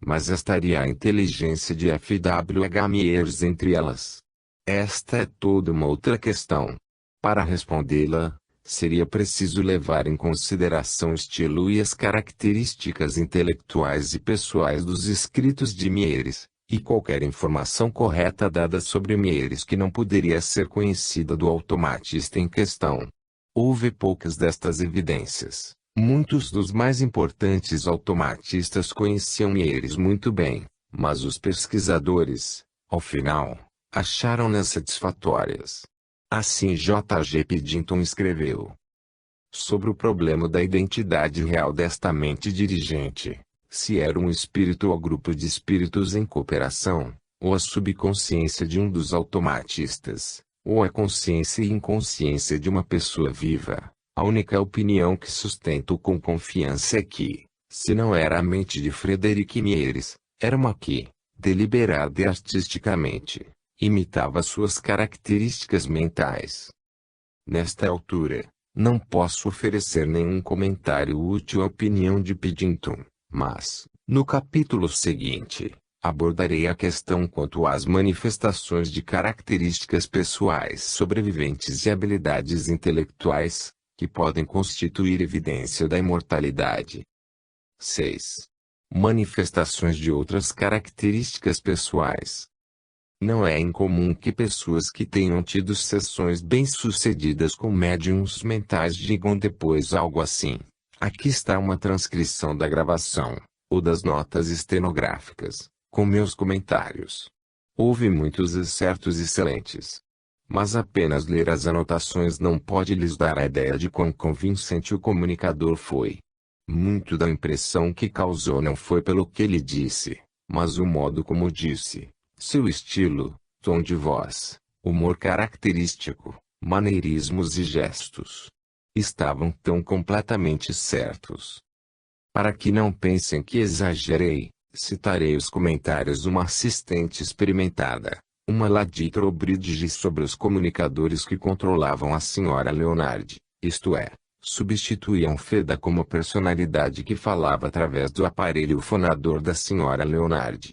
Mas estaria a inteligência de F.W.H. Meares entre elas? Esta é toda uma outra questão. Para respondê-la, seria preciso levar em consideração o estilo e as características intelectuais e pessoais dos escritos de Meares, e qualquer informação correta dada sobre Meares que não poderia ser conhecida do automatista em questão. Houve poucas destas evidências. Muitos dos mais importantes automatistas conheciam Meares muito bem, mas os pesquisadores, ao final, acharam-nas satisfatórias. Assim J. G. Piddington escreveu sobre o problema da identidade real desta mente dirigente, se era um espírito ou grupo de espíritos em cooperação, ou a subconsciência de um dos automatistas, ou a consciência e inconsciência de uma pessoa viva. A única opinião que sustento com confiança é que, se não era a mente de Frederic Meares, era uma que, deliberada e artisticamente, imitava suas características mentais. Nesta altura, não posso oferecer nenhum comentário útil à opinião de Piddington, mas, no capítulo seguinte, abordarei a questão quanto às manifestações de características pessoais sobreviventes e habilidades intelectuais, que podem constituir evidência da imortalidade. 6. Manifestações de outras características pessoais. Não é incomum que pessoas que tenham tido sessões bem-sucedidas com médiums mentais digam depois algo assim: aqui está uma transcrição da gravação, ou das notas estenográficas, com meus comentários. Houve muitos excertos excelentes. Mas apenas ler as anotações não pode lhes dar a ideia de quão convincente o comunicador foi. Muito da impressão que causou não foi pelo que ele disse, mas o modo como disse, seu estilo, tom de voz, humor característico, maneirismos e gestos. Estavam tão completamente certos. Para que não pensem que exagerei, citarei os comentários de uma assistente experimentada, uma Laditra Bridge, sobre os comunicadores que controlavam a Sra. Leonard, isto é, substituíam Feda como personalidade que falava através do aparelho fonador da Sra. Leonard.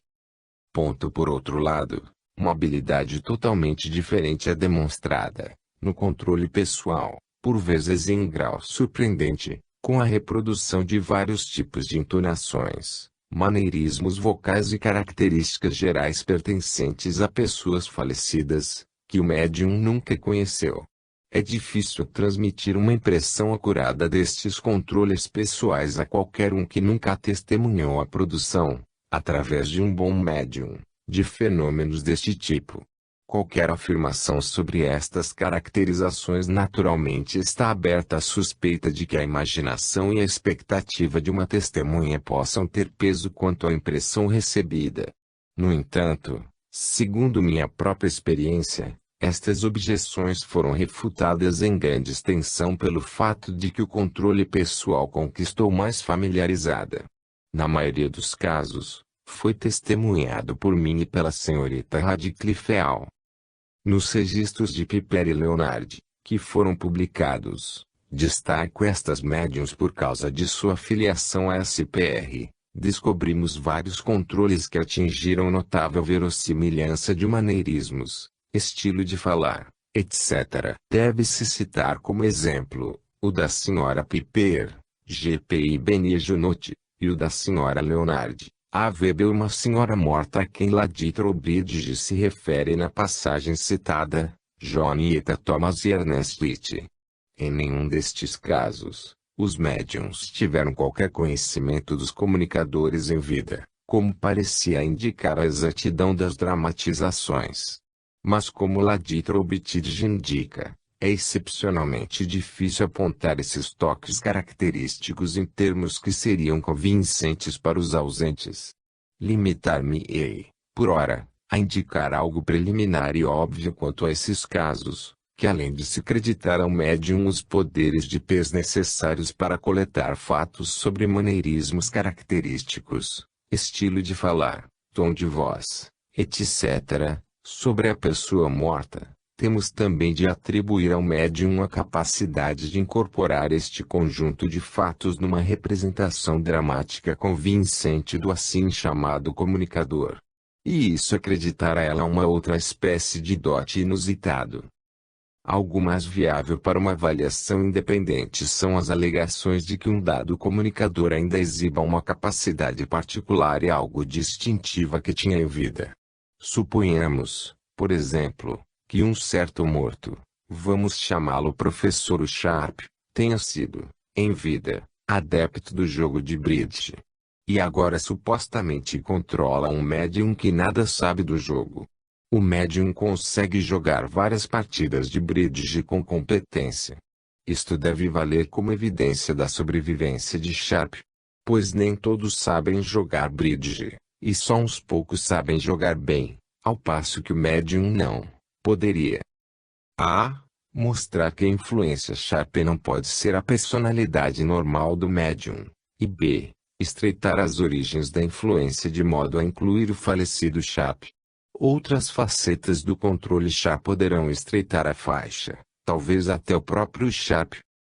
Por outro lado, uma habilidade totalmente diferente é demonstrada, no controle pessoal, por vezes em grau surpreendente, com a reprodução de vários tipos de entonações, maneirismos vocais e características gerais pertencentes a pessoas falecidas, que o médium nunca conheceu. É difícil transmitir uma impressão acurada destes controles pessoais a qualquer um que nunca testemunhou a produção, através de um bom médium, de fenômenos deste tipo. Qualquer afirmação sobre estas caracterizações naturalmente está aberta à suspeita de que a imaginação e a expectativa de uma testemunha possam ter peso quanto à impressão recebida. No entanto, segundo minha própria experiência, estas objeções foram refutadas em grande extensão pelo fato de que o controle pessoal com que estou mais familiarizada, na maioria dos casos, foi testemunhado por mim e pela senhorita Radcliffe Hall. Nos registros de Piper e Leonard, que foram publicados, destaco estas médiums por causa de sua filiação à SPR. Descobrimos vários controles que atingiram notável verossimilhança de maneirismos, estilo de falar, etc. Deve-se citar como exemplo, o da Sra. Piper, GPI Beni Junot, e o da Sra. Leonard, AVB, uma senhora morta a quem Laditra Bridge se refere na passagem citada, Jonieta Thomas e Ernest Litt. Em nenhum destes casos, os médiums tiveram qualquer conhecimento dos comunicadores em vida, como parecia indicar a exatidão das dramatizações. Mas como Laditra Bridge indica, é excepcionalmente difícil apontar esses toques característicos em termos que seriam convincentes para os ausentes. Limitar-me-ei, por ora, a indicar algo preliminar e óbvio quanto a esses casos, que além de se acreditar ao médium os poderes de pés necessários para coletar fatos sobre maneirismos característicos, estilo de falar, tom de voz, etc., sobre a pessoa morta, temos também de atribuir ao médium a capacidade de incorporar este conjunto de fatos numa representação dramática convincente do assim chamado comunicador. E isso acreditar a ela uma outra espécie de dote inusitado. Algo mais viável para uma avaliação independente são as alegações de que um dado comunicador ainda exiba uma capacidade particular e algo distintiva que tinha em vida. Suponhamos, por exemplo, que um certo morto, vamos chamá-lo Professor Sharp, tenha sido, em vida, adepto do jogo de bridge. E agora supostamente controla um médium que nada sabe do jogo. O médium consegue jogar várias partidas de bridge com competência. Isto deve valer como evidência da sobrevivência de Sharp. Pois nem todos sabem jogar bridge, e só uns poucos sabem jogar bem, ao passo que o médium não poderia. A. Mostrar que a influência Sharp não pode ser a personalidade normal do médium. E B. Estreitar as origens da influência de modo a incluir o falecido Sharp. Outras facetas do controle Sharp poderão estreitar a faixa, talvez até o próprio Sharp.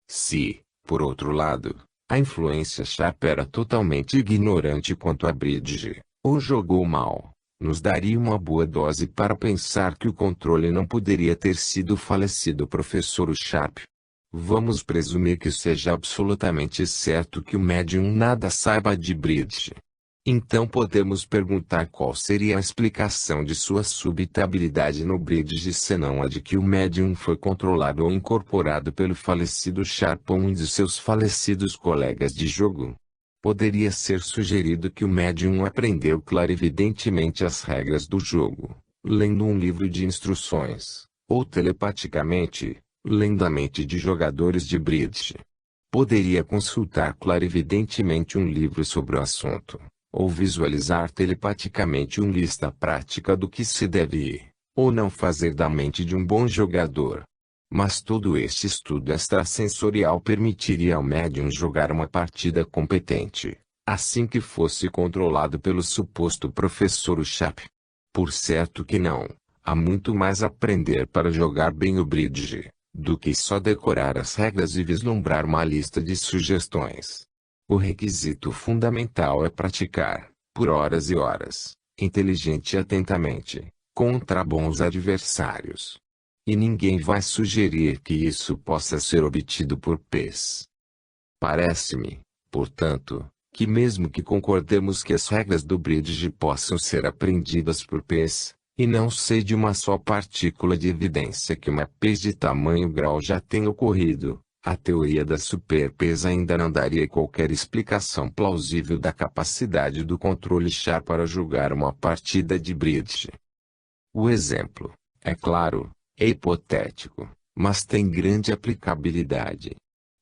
Se, por outro lado, a influência Sharp era totalmente ignorante quanto a bridge, ou jogou mal, nos daria uma boa dose para pensar que o controle não poderia ter sido o falecido professor Sharp. Vamos presumir que seja absolutamente certo que o médium nada saiba de bridge. Então podemos perguntar qual seria a explicação de sua súbita habilidade no bridge senão a de que o médium foi controlado ou incorporado pelo falecido Sharp ou um de seus falecidos colegas de jogo. Poderia ser sugerido que o médium aprendeu clarividentemente as regras do jogo, lendo um livro de instruções, ou telepaticamente, lendo a mente de jogadores de bridge. Poderia consultar clarividentemente um livro sobre o assunto, ou visualizar telepaticamente uma lista prática do que se deve ou não fazer da mente de um bom jogador. Mas todo este estudo extrasensorial permitiria ao médium jogar uma partida competente, assim que fosse controlado pelo suposto professor Ushap. Por certo que não, há muito mais a aprender para jogar bem o bridge, do que só decorar as regras e vislumbrar uma lista de sugestões. O requisito fundamental é praticar, por horas e horas, inteligente e atentamente, contra bons adversários. E ninguém vai sugerir que isso possa ser obtido por P's. Parece-me, portanto, que mesmo que concordemos que as regras do bridge possam ser aprendidas por P's, e não sei de uma só partícula de evidência que uma P's de tamanho grau já tenha ocorrido, a teoria da super P's ainda não daria qualquer explicação plausível da capacidade do controle char para julgar uma partida de bridge. O exemplo, é claro, é hipotético, mas tem grande aplicabilidade.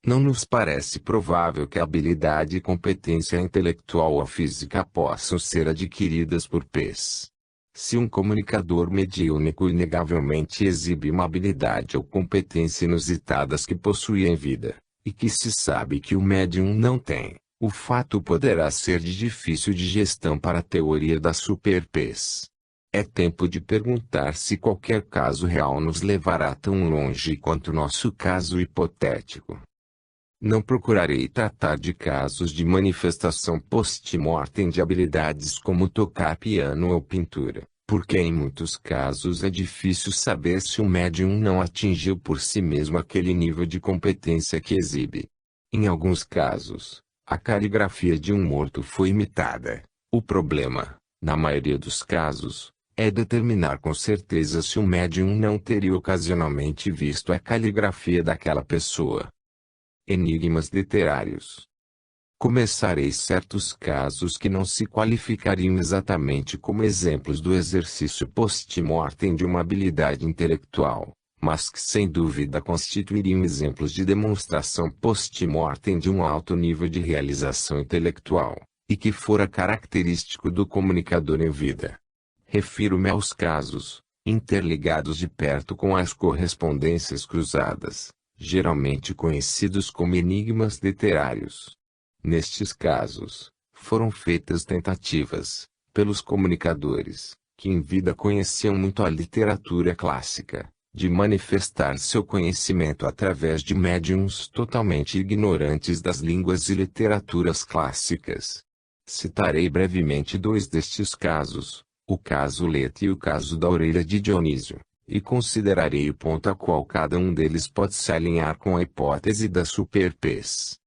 Não nos parece provável que a habilidade e competência intelectual ou física possam ser adquiridas por P's. Se um comunicador mediúnico inegavelmente exibe uma habilidade ou competência inusitadas que possui em vida, e que se sabe que o médium não tem, o fato poderá ser de difícil digestão para a teoria da super P's. É tempo de perguntar se qualquer caso real nos levará tão longe quanto nosso caso hipotético. Não procurarei tratar de casos de manifestação post-mortem de habilidades como tocar piano ou pintura, porque em muitos casos é difícil saber se o médium não atingiu por si mesmo aquele nível de competência que exibe. Em alguns casos, a caligrafia de um morto foi imitada. O problema, na maioria dos casos, é determinar com certeza se o médium não teria ocasionalmente visto a caligrafia daquela pessoa. Enigmas literários. Começarei certos casos que não se qualificariam exatamente como exemplos do exercício post-mortem de uma habilidade intelectual, mas que sem dúvida constituiriam exemplos de demonstração post-mortem de um alto nível de realização intelectual, e que fora característico do comunicador em vida. Refiro-me aos casos, interligados de perto com as correspondências cruzadas, geralmente conhecidos como enigmas literários. Nestes casos, foram feitas tentativas, pelos comunicadores, que em vida conheciam muito a literatura clássica, de manifestar seu conhecimento através de médiums totalmente ignorantes das línguas e literaturas clássicas. Citarei brevemente dois destes casos, o caso Lete e o caso da orelha de Dionísio, e considerarei o ponto a qual cada um deles pode se alinhar com a hipótese da super P's.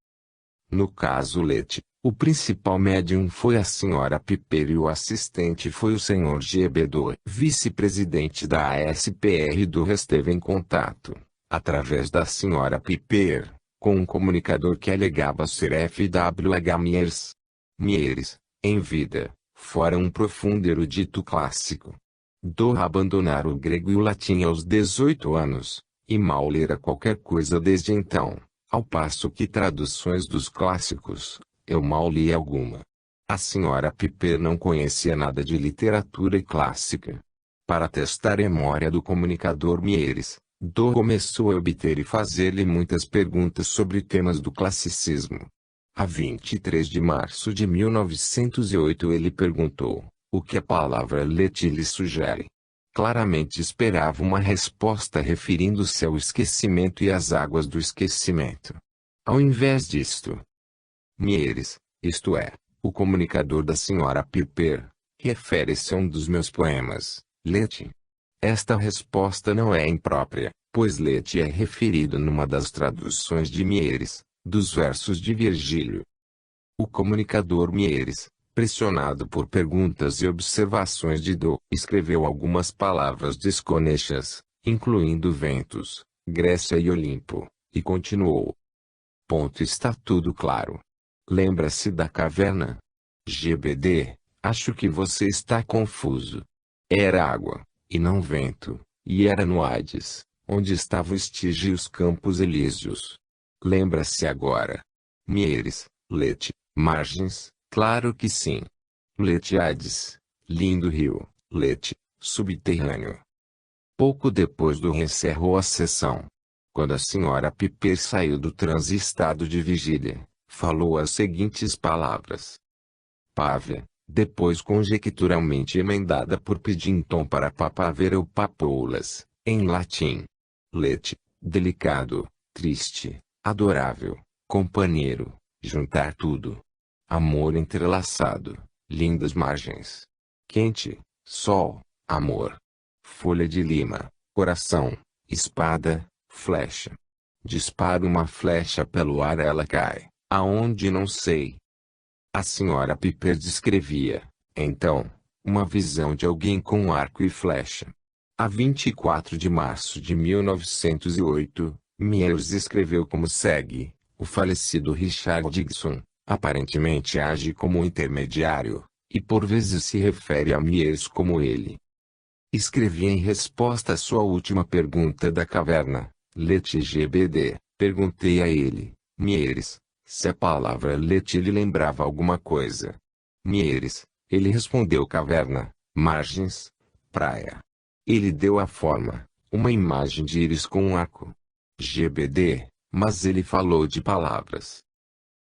No caso Lete, o principal médium foi a senhora Piper e o assistente foi o senhor Gebedo. Vice-presidente da ASPR do esteve em contato, através da senhora Piper, com um comunicador que alegava ser F.W.H. Mieres. Mieres, em vida, fora um profundo erudito clássico. Doa abandonar o grego e o latim aos 18 anos, e mal lera qualquer coisa desde então, ao passo que traduções dos clássicos, eu mal li alguma. A senhora Piper não conhecia nada de literatura clássica. Para testar a memória do comunicador Mieres, Doa começou a obter e fazer-lhe muitas perguntas sobre temas do classicismo. A 23 de março de 1908 ele perguntou, o que a palavra Lete lhe sugere? Claramente esperava uma resposta referindo-se ao esquecimento e às águas do esquecimento. Ao invés disto, Mieres, isto é, o comunicador da senhora Piper, refere-se a um dos meus poemas, Lete. Esta resposta não é imprópria, pois Lete é referido numa das traduções de Mieres, dos versos de Virgílio. O comunicador Mieres, pressionado por perguntas e observações de Doa, escreveu algumas palavras desconexas, incluindo ventos, Grécia e Olimpo, e continuou. Ponto, está tudo claro. Lembra-se da caverna? GBD, acho que você está confuso. Era água, e não vento, e era no Hades, onde estavam Estige e os Campos Elíseos. Lembra-se agora? Mieres, Lete, margens, claro que sim. Lete Hades, lindo rio, Lete, subterrâneo. Pouco depois do encerrou a sessão. Quando a senhora Piper saiu do transe estado de vigília, falou as seguintes palavras. Pávia, depois conjecturalmente emendada por Piddington para papavera ou papoulas, em latim. Lete, delicado, triste, adorável, companheiro, juntar tudo. Amor entrelaçado, lindas margens. Quente, sol, amor. Folha de lima, coração, espada, flecha. Disparo uma flecha pelo ar, ela cai, aonde não sei. A senhora Piper descrevia, então, uma visão de alguém com um arco e flecha. A 24 de março de 1908, Mears escreveu como segue: o falecido Richard Dixon, aparentemente age como um intermediário, e por vezes se refere a Mears como ele. Escrevi em resposta à sua última pergunta da caverna, Lete GBD, perguntei a ele, Mears, se a palavra Lete lhe lembrava alguma coisa. Mears, ele respondeu caverna, margens, praia. Ele deu a forma, uma imagem de íris com um arco. GBD, mas ele falou de palavras.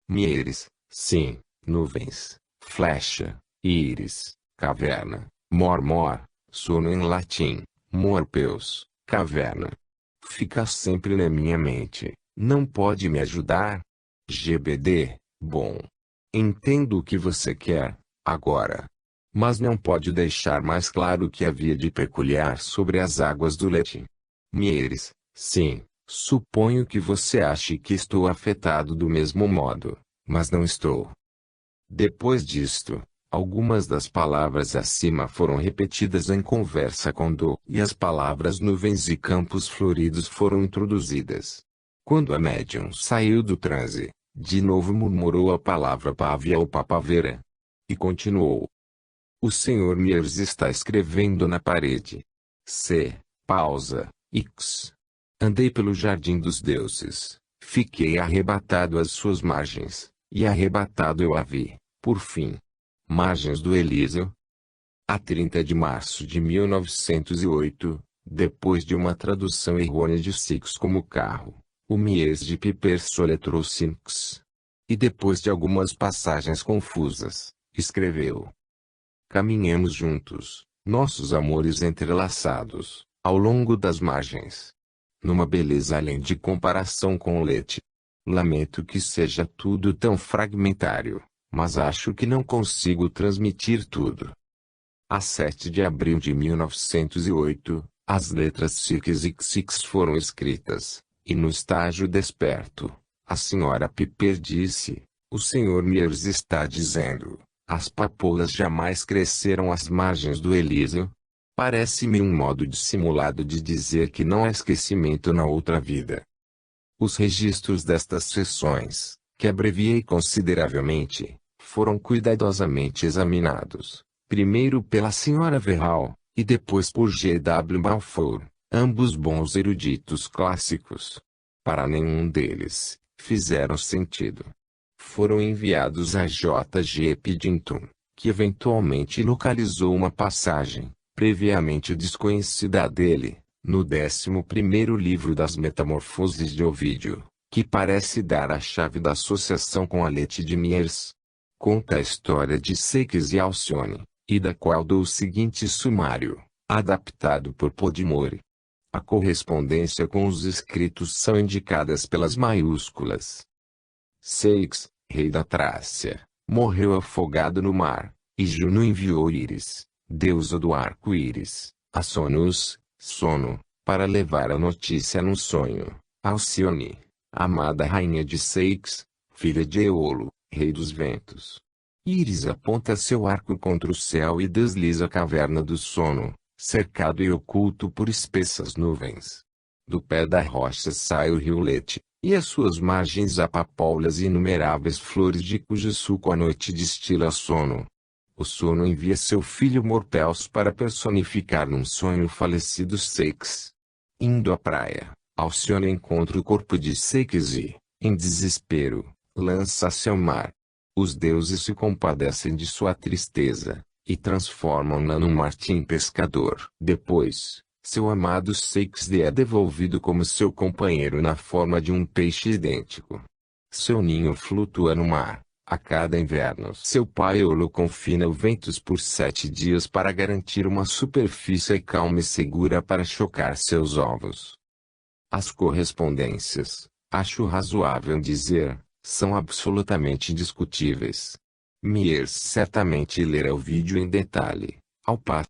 Mears, sim, nuvens, flecha, íris, caverna, mormor, sono em latim, morpeus, caverna. Fica sempre na minha mente, não pode me ajudar? GBD, bom. Entendo o que você quer, agora. Mas não pode deixar mais claro o que havia de peculiar sobre as águas do Lete. Mears, sim, suponho que você ache que estou afetado do mesmo modo, mas não estou. Depois disto, algumas das palavras acima foram repetidas em conversa com Do, e as palavras nuvens e campos floridos foram introduzidas. Quando a médium saiu do transe, de novo murmurou a palavra pávia ou papavera. E continuou. O Sr. Mears está escrevendo na parede. C. Pausa. X. Andei pelo jardim dos deuses, fiquei arrebatado às suas margens, e arrebatado eu a vi, por fim. Margens do Elíseo. A 30 de março de 1908, depois de uma tradução errônea de Six como carro, o Mears de Piper soletrou Sinks. E depois de algumas passagens confusas, escreveu. Caminhemos juntos, nossos amores entrelaçados, ao longo das margens. Numa beleza além de comparação com o Lete. Lamento que seja tudo tão fragmentário, mas acho que não consigo transmitir tudo. A 7 de abril de 1908, as letras Six e Xix foram escritas, e no estágio desperto, a senhora Piper disse, o Sr. Mears está dizendo. As papoulas jamais cresceram às margens do Elíseo? Parece-me um modo dissimulado de dizer que não há esquecimento na outra vida. Os registros destas sessões, que abreviei consideravelmente, foram cuidadosamente examinados, primeiro pela Sra. Verral, e depois por G. W. Balfour, ambos bons eruditos clássicos. Para nenhum deles, fizeram sentido. Foram enviados a J. G. Piddington, que eventualmente localizou uma passagem, previamente desconhecida dele, no 11º livro das Metamorfoses de Ovídio, que parece dar a chave da associação com a Lete de Mears. Conta a história de Seix e Alcione, e da qual dou o seguinte sumário, adaptado por Podmore. A correspondência com os escritos são indicadas pelas maiúsculas. Seix, rei da Trácia, morreu afogado no mar, e Juno enviou Íris, deusa do arco-íris, a Sonus, sono, para levar a notícia num sonho. Alcione, amada rainha de Seix, filha de Eolo, rei dos ventos. Íris aponta seu arco contra o céu e desliza a caverna do sono, cercado e oculto por espessas nuvens. Do pé da rocha sai o rio Lete, e às suas margens há papoulas e inumeráveis flores de cujo suco a noite destila sono. O sono envia seu filho Morpheus para personificar num sonho o falecido Seix. Indo à praia, Alcione encontra o corpo de Seix e, em desespero, lança-se ao mar. Os deuses se compadecem de sua tristeza, e transformam-na num martim pescador. Depois, Seu amado Seixde é devolvido como seu companheiro na forma de um peixe idêntico. Seu ninho flutua no mar. A cada inverno, seu pai o confina o ventos por 7 dias para garantir uma superfície calma e segura para chocar seus ovos. As correspondências, acho razoável dizer, são absolutamente indiscutíveis. Mears certamente lerá o vídeo em detalhe, ao passo